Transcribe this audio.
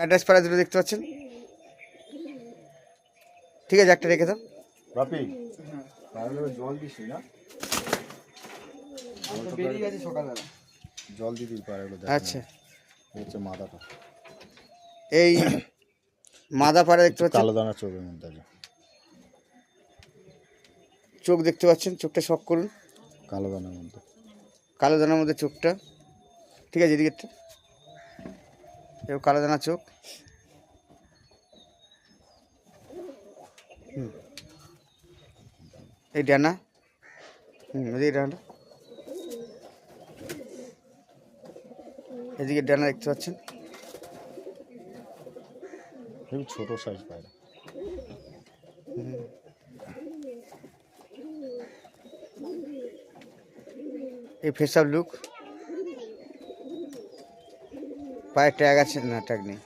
Address পাড়া দুটো দেখতে পাচ্ছেন। ঠিক আছে, একটা রেখে দাও। বাপি জল দিস না, বেরিয়ে গেছে সকালবেলা। জল দিবি পাড়াগুলো। আচ্ছা, হচ্ছে মাদাটা, এই মাদা পাড়া দেখতে পাচ্ছেন, কালো দানা চোখের মধ্যে আছে। চোখ দেখতে পাচ্ছেন, চোখটা শক করুন, কালো দানার মধ্যে। কালো দানার মধ্যে চোখটা। ঠিক আছে, এদিকে কালো দানা চোখ। এই ডানা, এদিকে ডানাটা, এদিকে ডানা দেখতে পাচ্ছেন। খুবই ছোট সাইজ পায়রা। এই ফেস অফ লুক, পায়ে ট্যাগ আছে না? ট্যাগ নেই।